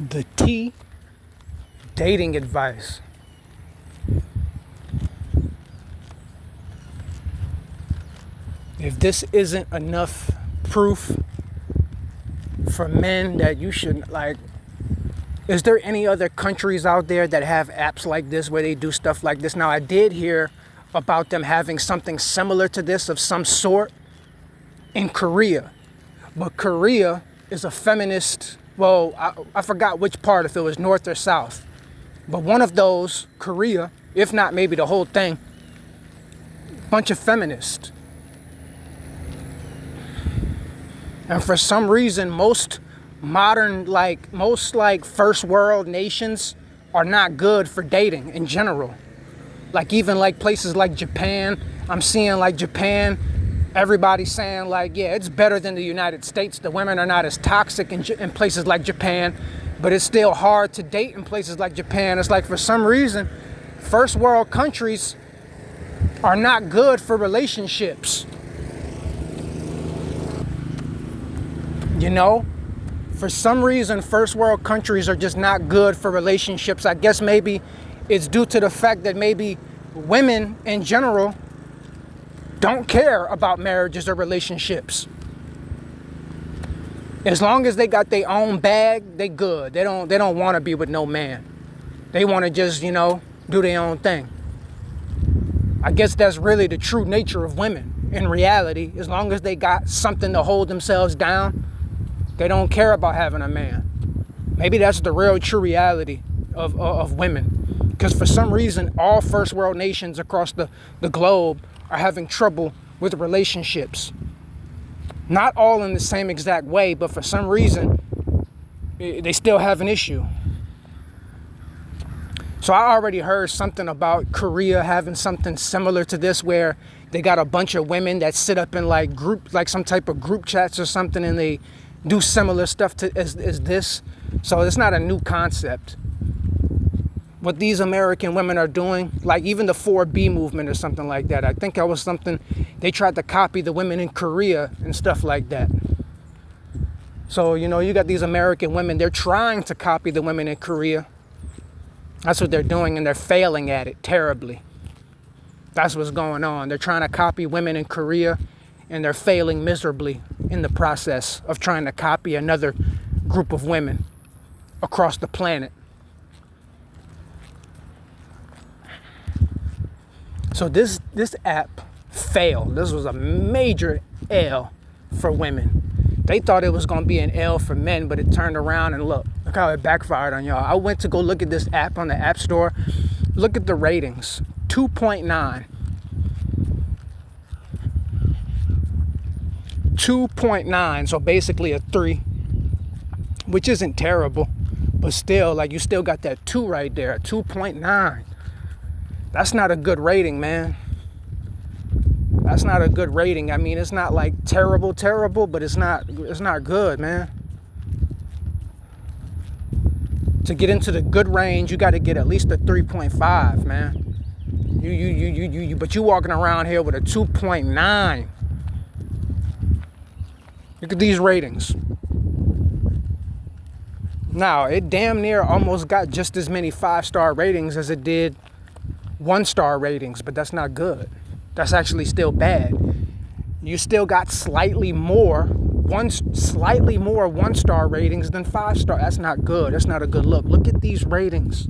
The T dating advice. If this isn't enough proof for men that you should, like, is there any other countries out there that have apps like this where they do stuff like this? Now, I did hear about them having something similar to this of some sort in Korea. But Korea is a feminist, well, I forgot which part, if it was north or south. But one of those, Korea, if not maybe the whole thing, bunch of feminists. And for some reason, most first world nations are not good for dating in general. Like even like places like Japan, I'm seeing like Japan, everybody's saying like, yeah, it's better than the United States. The women are not as toxic in places like Japan, but it's still hard to date in places like Japan. It's like for some reason, first world countries are not good for relationships. You know, for some reason, first world countries are just not good for relationships. I guess maybe it's due to the fact that maybe women in general don't care about marriages or relationships. As long as they got their own bag, they good. They don't want to be with no man. They want to just, do their own thing. I guess that's really the true nature of women. In reality, as long as they got something to hold themselves down, they don't care about having a man. Maybe that's the real true reality of women. Because for some reason, all first world nations across the globe are having trouble with relationships. Not all in the same exact way, but for some reason, they still have an issue. So I already heard something about Korea having something similar to this, where they got a bunch of women that sit up in like some type of group chats or something, and they do similar stuff as this. So it's not a new concept. What these American women are doing, like even the 4B movement or something like that, I think that was something they tried to copy the women in Korea and stuff like that. So, you got these American women, they're trying to copy the women in Korea. That's what they're doing, and they're failing at it terribly. That's what's going on. They're trying to copy women in Korea, and they're failing miserably in the process of trying to copy another group of women across the planet. So this app failed. This was a major L for women. They thought it was going to be an L for men, but it turned around and look how it backfired on y'all. I went to go look at this app on the App Store. Look at the ratings. 2.9. 2.9, so basically a 3, which isn't terrible, but still, like, you still got that 2 right there, 2.9. That's not a good rating, man. That's not a good rating. I mean, it's not like terrible, but it's not good, man. To get into the good range, you got to get at least a 3.5, man. But you walking around here with a 2.9. Look at these ratings. Now, it damn near almost got just as many 5-star ratings as it did 1-star ratings, but that's not good. That's actually still bad. You still got slightly more 1-star ratings than 5-star. That's not good. That's not a good look. Look at these ratings.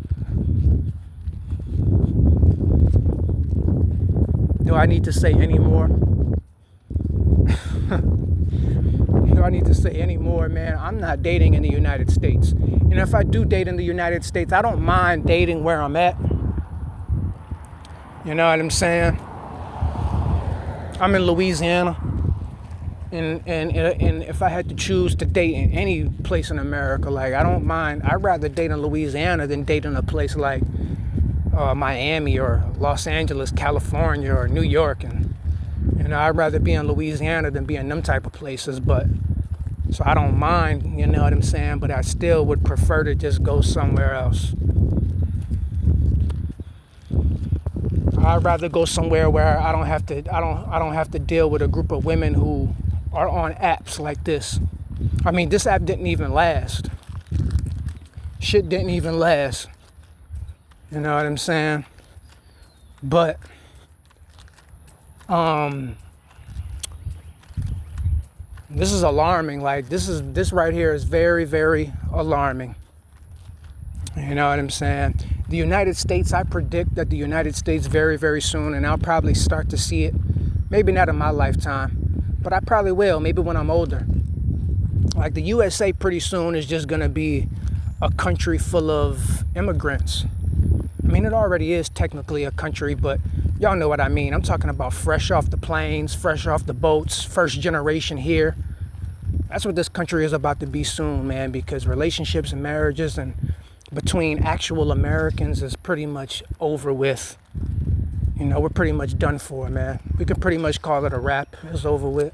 Do I need to say any more? Do I need to say any more, man? I'm not dating in the United States. And if I do date in the United States, I don't mind dating where I'm at. You know what I'm saying? I'm in Louisiana. And if I had to choose to date in any place in America, like, I don't mind. I'd rather date in Louisiana than date in a place like Miami or Los Angeles, California, or New York. And I'd rather be in Louisiana than be in them type of places. But so I don't mind, you know what I'm saying? But I still would prefer to just go somewhere else. I'd rather go somewhere where I don't have to deal with a group of women who are on apps like this. I mean, this app didn't even last. shit didn't even last. You know what I'm saying? But this is alarming. Like this right here is very, very alarming. You know what I'm saying? The United States, I predict that the United States very, very soon, and I'll probably start to see it, maybe not in my lifetime, but I probably will, maybe when I'm older. Like the USA pretty soon is just gonna be a country full of immigrants. I mean, it already is technically a country, but y'all know what I mean. I'm talking about fresh off the planes, fresh off the boats, first generation here. That's what this country is about to be soon, man, because relationships and marriages and between actual Americans is pretty much over with. You know, we're pretty much done for, man. We can pretty much call it a wrap. It's over with.